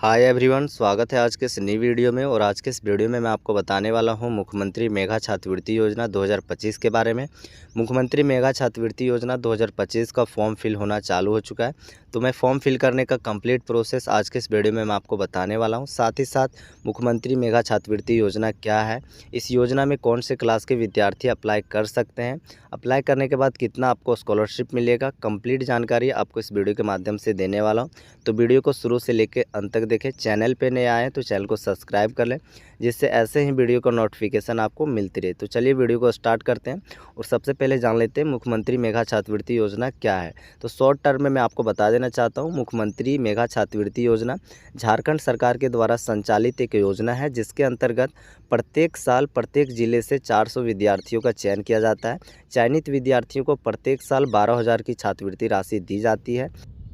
Hi everyone, स्वागत है आज के इस नई वीडियो में। और आज के इस वीडियो में मैं आपको बताने वाला हूं मुख्यमंत्री मेगा छात्रवृत्ति योजना 2025 के बारे में। मुख्यमंत्री मेगा छात्रवृत्ति योजना 2025 का फॉर्म फिल होना चालू हो चुका है। तो मैं फॉर्म फिल करने का कंप्लीट प्रोसेस आज के इस वीडियो में मैं आपको बताने वाला हूं। साथ ही साथ मुख्यमंत्री मेगा छात्रवृत्ति योजना क्या है, इस योजना में कौन से क्लास के विद्यार्थी अप्लाई कर सकते हैं, अप्लाई करने के बाद कितना आपको स्कॉलरशिप मिलेगा, कंप्लीट जानकारी आपको इस वीडियो के माध्यम से देने वाला हूँ। तो वीडियो को शुरू से लेकर अंत तक देखें। चैनल पे नए आए तो चैनल को सब्सक्राइब कर लें, जिससे ऐसे ही वीडियो का नोटिफिकेशन आपको मिलती रहे। तो चलिए वीडियो को स्टार्ट करते हैं और सबसे पहले जान लेते हैं मुख्यमंत्री मेगा छात्रवृत्ति योजना क्या है। तो शॉर्ट टर्म में मैं आपको बता देना चाहता हूँ, मुख्यमंत्री मेगा छात्रवृत्ति योजना झारखंड सरकार के द्वारा संचालित एक योजना है, जिसके अंतर्गत प्रत्येक साल प्रत्येक जिले से 400 विद्यार्थियों का चयन किया जाता है। चयनित विद्यार्थियों को प्रत्येक साल 12,000 की छात्रवृत्ति राशि दी जाती है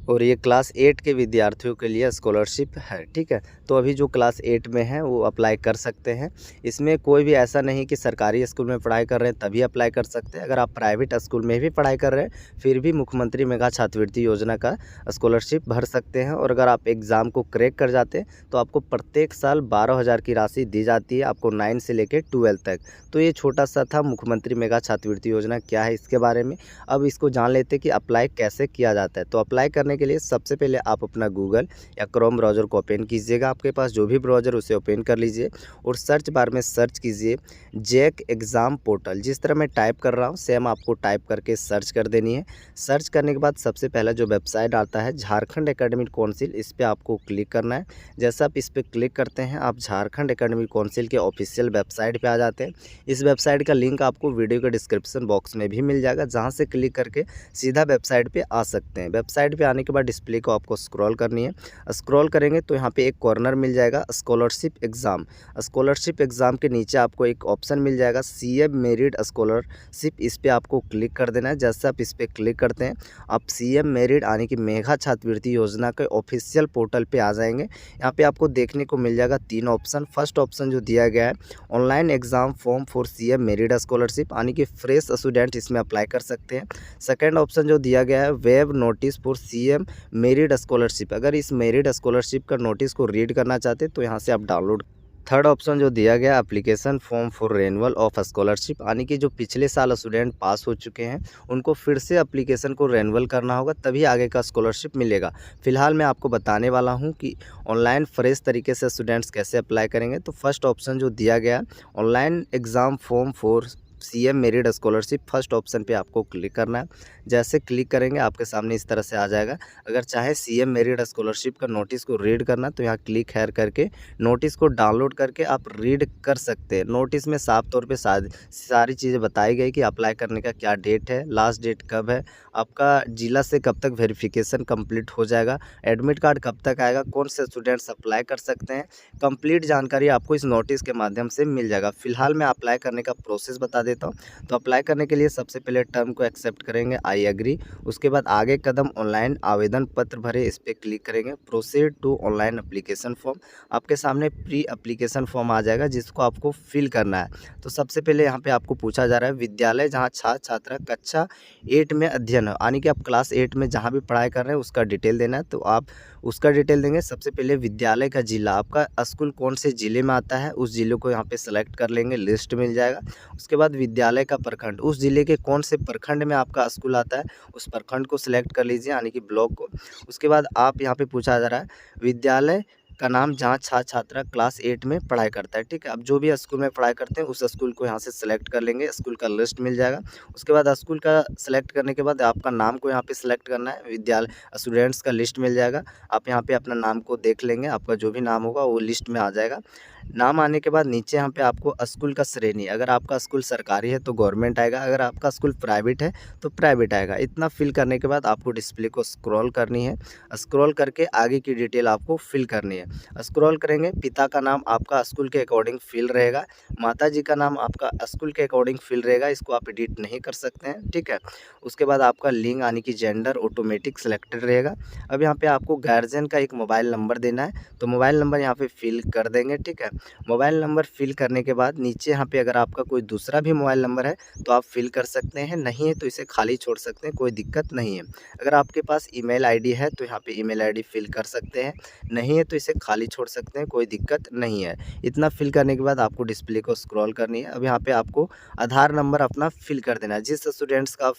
और ये क्लास 8 के विद्यार्थियों के लिए स्कॉलरशिप है। ठीक है, तो अभी जो क्लास 8 में है वो अप्लाई कर सकते हैं। इसमें कोई भी ऐसा नहीं कि सरकारी स्कूल में पढ़ाई कर रहे हैं तभी अप्लाई कर सकते हैं। अगर आप प्राइवेट स्कूल में भी पढ़ाई कर रहे हैं फिर भी मुख्यमंत्री मेगा छात्रवृत्ति योजना का स्कॉलरशिप भर सकते हैं। और अगर आप एग्ज़ाम को क्रैक कर जाते हैं तो आपको प्रत्येक साल 12,000 की राशि दी जाती है, आपको 9 से लेकर 12 तक। तो ये छोटा सा था मुख्यमंत्री मेगा छात्रवृत्ति योजना क्या है इसके बारे में। अब इसको जान लेते हैं कि अप्लाई कैसे किया जाता है। तो अप्लाई करने के लिए सबसे पहले आप अपना गूगल या क्रोम ब्राउज़र को ओपन कीजिएगा। आपके पास जो भी ब्राउज़र उसे ओपन कर लीजिए और सर्च बार में सर्च कीजिए जैक एग्ज़ाम पोर्टल। जिस तरह मैं टाइप कर रहा हूँ सेम आपको टाइप करके सर्च कर देनी है। सर्च करने के बाद सबसे पहला जो वेबसाइट आता है झारखंड एकेडमिक काउंसिल, इस पर आपको क्लिक करना है। जैसा आप इस पर क्लिक करते हैं आप झारखंड एकेडमिक काउंसिल के ऑफिशियल वेबसाइट पर आ जाते हैं। इस वेबसाइट का लिंक आपको वीडियो के डिस्क्रिप्शन बॉक्स में भी मिल जाएगा, जहाँ से क्लिक करके सीधा वेबसाइट पे आ सकते हैं। वेबसाइट पे आने के बाद डिस्प्ले को आपको स्क्रॉल करनी है। स्क्रॉल करेंगे तो यहाँ पे एक कॉर्नर मिल जाएगा स्कॉलरशिप एग्ज़ाम। स्कॉलरशिप एग्ज़ाम के नीचे आपको एक ऑप्शन मिल जाएगा सीएम मेरिट स्कॉलरशिप, इस पर आपको क्लिक कर देना है। जैसे आप इस पर क्लिक करते हैं आप सीएम मेरिट यानी कि मेगा छात्रवृत्ति योजना के ऑफिशियल पोर्टल पे आ जाएंगे। यहाँ पे आपको देखने को मिल जाएगा 3 ऑप्शन। फर्स्ट ऑप्शन जो दिया गया है online exam form for CM merit scholarship, यानी कि फ्रेश स्टूडेंट इसमें अप्लाई कर सकते हैं। सेकेंड ऑप्शन जो दिया गया है web notice for CM merit scholarship, अगर इस मेरिट स्कॉलरशिप का नोटिस को रीड करना चाहते हैं तो यहाँ से आप डाउनलोड। थर्ड ऑप्शन जो दिया गया application form for renewal of scholarship, यानी कि जो पिछले साल स्टूडेंट पास हो चुके हैं उनको फिर से एप्लीकेशन को रेन्यूअल करना होगा, तभी आगे का स्कॉलरशिप मिलेगा। फिलहाल मैं आपको बताने वाला हूं कि ऑनलाइन फ्रेश तरीके से स्टूडेंट्स कैसे अप्लाई करेंगे। तो फर्स्ट ऑप्शन जो दिया गया online exam form for CM merit scholarship, first option पे आपको क्लिक करना है। जैसे क्लिक करेंगे आपके सामने इस तरह से आ जाएगा। अगर चाहे सीएम मेरिट स्कॉलरशिप का नोटिस को रीड करना तो यहाँ क्लिक हेयर करके नोटिस को डाउनलोड करके आप रीड कर सकते हैं। नोटिस में साफ तौर पे सारी चीज़ें बताई गई कि अप्लाई करने का क्या डेट है, लास्ट डेट कब है, आपका जिला से कब तक वेरिफिकेशन कंप्लीट हो जाएगा, एडमिट कार्ड कब तक आएगा, कौन से स्टूडेंट्स अप्लाई कर सकते हैं, कंप्लीट जानकारी आपको इस नोटिस के माध्यम से मिल जाएगा। फिलहाल मैं अप्लाई करने का प्रोसेस बता देता हूँ। तो अप्लाई करने के लिए सबसे पहले टर्म को एक्सेप्ट करेंगे, आई एग्री। उसके बाद आगे कदम ऑनलाइन आवेदन पत्र भरे, इस पर क्लिक करेंगे। Proceed to online application form, आपके सामने प्री एप्लीकेशन फॉर्म आ जाएगा जिसको आपको फिल करना है। तो सबसे पहले यहाँ पे आपको पूछा जा रहा है विद्यालय जहाँ छात्र छात्रा कक्षा 8 में अध्ययन हो, यानी कि आप क्लास 8 में जहाँ भी पढ़ाई कर रहे हैं उसका डिटेल देना है। तो आप उसका डिटेल देंगे। सबसे पहले विद्यालय का जिला, आपका स्कूल कौन से ज़िले में आता है उस ज़िले को यहाँ पे सेलेक्ट कर लेंगे, लिस्ट मिल जाएगा। उसके बाद विद्यालय का प्रखंड, उस ज़िले के कौन से प्रखंड में आपका स्कूल आता है उस प्रखंड को सिलेक्ट कर लीजिए, यानी कि ब्लॉक को। उसके बाद आप यहाँ पे पूछा जा रहा है विद्यालय का नाम जहाँ छात्र छात्रा क्लास 8 में पढ़ाई करता है। ठीक है, अब जो भी स्कूल में पढ़ाई करते हैं उस स्कूल को यहाँ से सेलेक्ट कर लेंगे, स्कूल का लिस्ट मिल जाएगा। उसके बाद स्कूल का सेलेक्ट करने के बाद आपका नाम को यहाँ पे सेलेक्ट करना है, विद्यालय स्टूडेंट्स का लिस्ट मिल जाएगा। आप यहाँ पे अपना नाम को देख लेंगे, आपका जो भी नाम होगा वो लिस्ट में आ जाएगा। नाम आने के बाद नीचे यहाँ पे आपको स्कूल का श्रेणी, अगर आपका स्कूल सरकारी है तो गवर्नमेंट आएगा, अगर आपका स्कूल प्राइवेट है तो प्राइवेट आएगा। इतना फिल करने के बाद आपको डिस्प्ले को स्क्रॉल करनी है, स्क्रॉल करके आगे की डिटेल आपको फिल करनी है। स्क्रॉल करेंगे, पिता का नाम आपका स्कूल के अकॉर्डिंग फिल रहेगा, माता जी का नाम आपका स्कूल के अकॉर्डिंग फिल रहेगा, इसको आप एडिट नहीं कर सकते हैं। ठीक है, उसके बाद आपका लिंग यानी कि जेंडर ऑटोमेटिक सेलेक्टेड रहेगा। अब यहाँ पे आपको गार्जियन का एक मोबाइल नंबर देना है, तो मोबाइल नंबर यहाँ पे फिल कर देंगे। ठीक है, मोबाइल नंबर फिल करने के बाद नीचे यहाँ पे अगर आपका कोई दूसरा भी मोबाइल नंबर है तो आप फिल कर सकते हैं, नहीं है तो इसे खाली छोड़ सकते हैं, कोई दिक्कत नहीं है। अगर आपके पास ईमेल आईडी है तो यहाँ पे ईमेल आईडी फिल कर सकते हैं, नहीं है तो इसे खाली छोड़ सकते हैं, कोई दिक्कत नहीं है। इतना फिल करने के बाद आपको डिस्प्ले को स्क्रॉल करनी है। अब यहाँ पे आपको आधार नंबर अपना फिल कर देना है। जिस स्टूडेंट्स का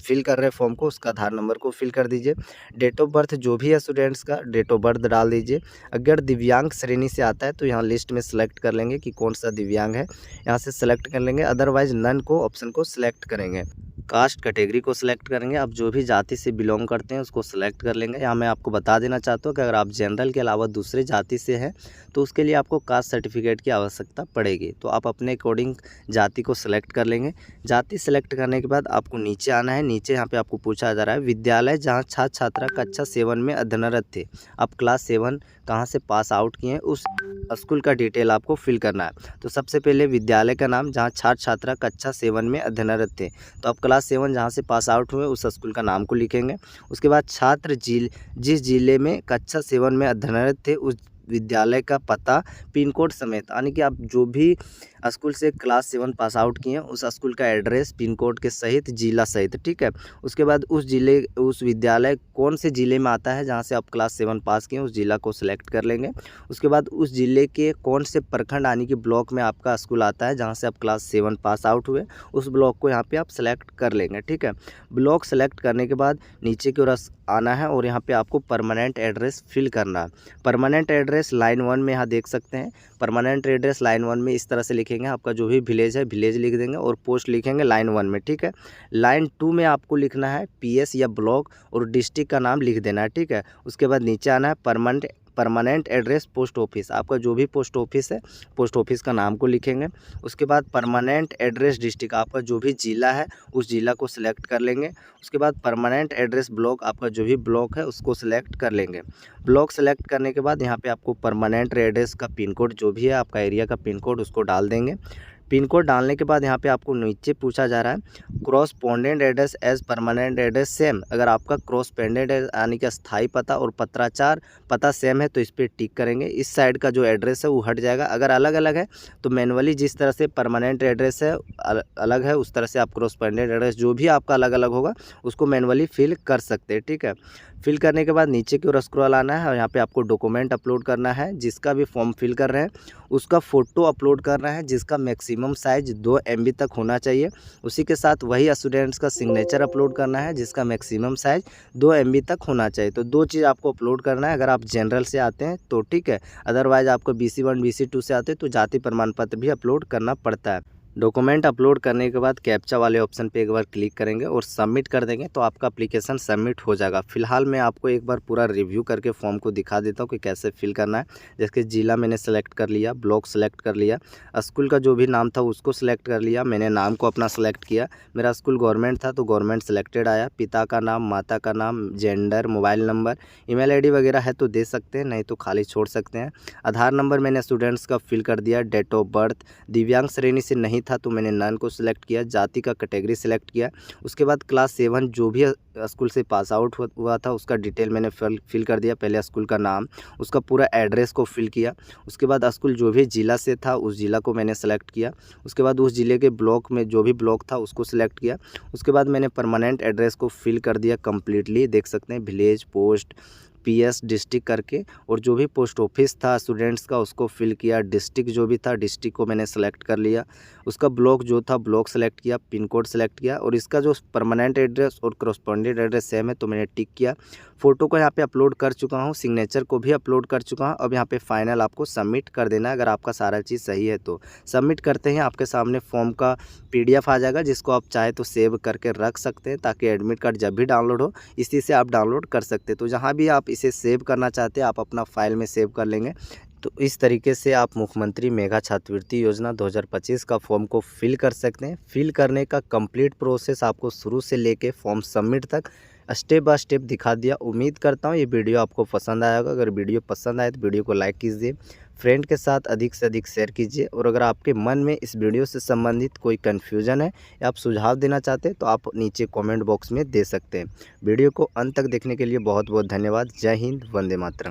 फिल कर रहे हैं फॉर्म को उसका आधार नंबर को फिल कर दीजिए। डेट ऑफ बर्थ जो भी है स्टूडेंट्स का डेट ऑफ बर्थ डाल दीजिए। अगर दिव्यांग श्रेणी से आता है तो यहाँ लिस्ट में सेलेक्ट कर लेंगे कि कौन सा दिव्यांग है, यहाँ से सेलेक्ट कर लेंगे। अदरवाइज नन को ऑप्शन को सिलेक्ट करेंगे। कास्ट कैटेगरी को सिलेक्ट करेंगे। आप जो भी जाति से बिलोंग करते हैं उसको सिलेक्ट कर लेंगे। यहाँ मैं आपको बता देना चाहता हूँ कि अगर आप जनरल के अलावा दूसरे जाति से हैं तो उसके लिए आपको कास्ट सर्टिफिकेट की आवश्यकता पड़ेगी। तो आप अपने अकॉर्डिंग जाति को सिलेक्ट कर लेंगे। जाति सिलेक्ट करने के बाद आपको नीचे आना है। नीचे यहाँ पे आपको पूछा जा रहा है विद्यालय जहाँ छात्र छात्रा कक्षा 7 में अध्ययनरत थे। आप क्लास 7 कहाँ से पास आउट किए हैं उस स्कूल का डिटेल आपको फिल करना है। तो सबसे पहले विद्यालय का नाम जहाँ छात्र छात्रा कक्षा 7 में अध्ययनरत थे, तो आप क्लास 7 जहाँ से पास आउट हुए उस स्कूल का नाम को लिखेंगे। उसके बाद छात्र जिस जिले में कक्षा 7 में अध्ययनरत थे उस विद्यालय का पता, पिन कोड समेत, यानी कि आप जो भी स्कूल से क्लास 7 पास आउट किए हैं उस स्कूल का एड्रेस पिन कोड के सहित, जिला सहित, ठीक है। उसके बाद उस विद्यालय कौन से ज़िले में आता है जहां से आप क्लास 7 पास किए हैं उस ज़िला को सिलेक्ट कर लेंगे। उसके बाद उस ज़िले के कौन से प्रखंड यानी कि ब्लॉक में आपका स्कूल आता है जहाँ से आप क्लास 7 पास आउट हुए उस ब्लॉक को यहाँ पर आप सेलेक्ट कर लेंगे, ठीक है। ब्लॉक सेलेक्ट करने के बाद नीचे की ओर आना है और यहाँ पे आपको परमानेंट एड्रेस फिल करना है। परमानेंट एड्रेस लाइन 1 में यहाँ देख सकते हैं। परमानेंट एड्रेस लाइन 1 में इस तरह से लिखेंगे, आपका जो भी विलेज है विलेज लिख देंगे और पोस्ट लिखेंगे लाइन 1 में, ठीक है। लाइन 2 में आपको लिखना है पीएस या ब्लॉक और डिस्ट्रिक्ट का नाम लिख देना है, ठीक है। उसके बाद नीचे आना है परमानेंट एड्रेस पोस्ट ऑफिस, आपका जो भी पोस्ट ऑफिस है पोस्ट ऑफिस का नाम को लिखेंगे। उसके बाद परमानेंट एड्रेस डिस्ट्रिक्ट, आपका जो भी ज़िला है उस ज़िला को सिलेक्ट कर लेंगे। उसके बाद परमानेंट एड्रेस ब्लॉक, आपका जो भी ब्लॉक है उसको सिलेक्ट कर लेंगे। ब्लॉक सेलेक्ट करने के बाद यहाँ पे आपको परमानेंट एड्रेस का पिन कोड जो भी है आपका एरिया का पिन कोड उसको डाल देंगे। पिन कोड डालने के बाद यहाँ पे आपको नीचे पूछा जा रहा है correspondent address as permanent address same. अगर आपका क्रॉसपोंडेंट यानी कि स्थायी पता और पत्राचार पता सेम है तो इस पर टिक करेंगे। इस साइड का जो एड्रेस है वो हट जाएगा। अगर अलग अलग है तो मैनुअली जिस तरह से परमानेंट एड्रेस है अलग है उस तरह से आप क्रॉसपोंडेंट एड्रेस जो भी आपका अलग अलग होगा उसको मैनुअली फिल कर सकते हैं, ठीक है। फिल करने के बाद नीचे की ओर स्क्रॉल आना है और यहाँ पे आपको डॉक्यूमेंट अपलोड करना है। जिसका भी फॉर्म फिल कर रहे हैं उसका फ़ोटो अपलोड करना है जिसका मैक्सिमम साइज़ 2 MB तक होना चाहिए। उसी के साथ वही स्टूडेंट्स का सिग्नेचर अपलोड करना है जिसका मैक्सिमम साइज़ 2 MB तक होना चाहिए। तो 2 चीज़ आपको अपलोड करना है। अगर आप जनरल से आते हैं तो ठीक है, अदरवाइज़ आपको BC1 BC2 से आते हैं तो जाति प्रमाण पत्र भी अपलोड करना पड़ता है। डॉक्यूमेंट अपलोड करने के बाद कैप्चा वाले ऑप्शन पे एक बार क्लिक करेंगे और सबमिट कर देंगे तो आपका एप्लीकेशन सबमिट हो जाएगा। फिलहाल मैं आपको एक बार पूरा रिव्यू करके फॉर्म को दिखा देता हूँ कि कैसे फिल करना है। जैसे ज़िला मैंने सेलेक्ट कर लिया, ब्लॉक सेलेक्ट कर लिया, स्कूल का जो भी नाम था उसको सिलेक्ट कर लिया, मैंने नाम को अपना सेलेक्ट किया। मेरा स्कूल गवर्नमेंट था तो गवर्नमेंट सेलेक्टेड आया। पिता का नाम, माता का नाम, gender, mobile number, email ID वगैरह है तो दे सकते हैं, नहीं तो खाली छोड़ सकते हैं। आधार नंबर मैंने स्टूडेंट्स का फिल कर दिया। डेट ऑफ बर्थ दिव्यांग श्रेणी से नहीं था तो मैंने नन को सिलेक्ट किया। जाति का कैटेगरी सिलेक्ट किया। उसके बाद क्लास 7 जो भी स्कूल से पास आउट हुआ था उसका डिटेल मैंने फिल कर दिया। पहले स्कूल का नाम, उसका पूरा एड्रेस को फिल किया। उसके बाद स्कूल जो भी ज़िला से था उस ज़िला को मैंने सेलेक्ट किया। उसके बाद उस ज़िले के ब्लॉक में जो भी ब्लॉक था उसको सिलेक्ट किया। उसके बाद मैंने परमानेंट एड्रेस को फिल कर दिया कम्प्लीटली, देख सकते हैं विलेज, पोस्ट, PS, डिस्ट्रिक्ट करके, और जो भी पोस्ट ऑफिस था स्टूडेंट्स का उसको फिल किया। डिस्ट्रिक्ट जो भी था डिस्ट्रिक्ट को मैंने सेलेक्ट कर लिया। उसका ब्लॉक जो था ब्लॉक सेलेक्ट किया, पिन कोड सेलेक्ट किया, और इसका जो परमानेंट एड्रेस और करस्पॉन्डेंट एड्रेस सेम है तो मैंने टिक किया। फ़ोटो को यहाँ पे अपलोड कर चुका हूँ, सिग्नेचर को भी अपलोड कर चुका हूँ। अब यहाँ पे फाइनल आपको सबमिट कर देना है। अगर आपका सारा चीज़ सही है तो सबमिट करते हैं आपके सामने फॉर्म का PDF आ जाएगा जिसको आप चाहे तो सेव करके रख सकते हैं ताकि एडमिट कार्ड जब भी डाउनलोड हो इसी से आप डाउनलोड कर सकते हैं। तो जहाँ भी आप इसे सेव करना चाहते हैं आप अपना फाइल में सेव कर लेंगे। तो इस तरीके से आप मुख्यमंत्री मेगा छात्रवृत्ति योजना 2025 का फॉर्म को फिल कर सकते हैं। फिल करने का कंप्लीट प्रोसेस आपको शुरू से लेके फॉर्म सबमिट तक स्टेप बाय स्टेप दिखा दिया। उम्मीद करता हूँ ये वीडियो आपको पसंद आया होगा। अगर वीडियो पसंद आए तो वीडियो को लाइक कीजिए, फ्रेंड के साथ अधिक से अधिक शेयर कीजिए, और अगर आपके मन में इस वीडियो से संबंधित कोई कन्फ्यूजन है या आप सुझाव देना चाहते हैं तो आप नीचे कमेंट बॉक्स में दे सकते हैं। वीडियो को अंत तक देखने के लिए बहुत बहुत धन्यवाद। जय हिंद, वंदे मातरम।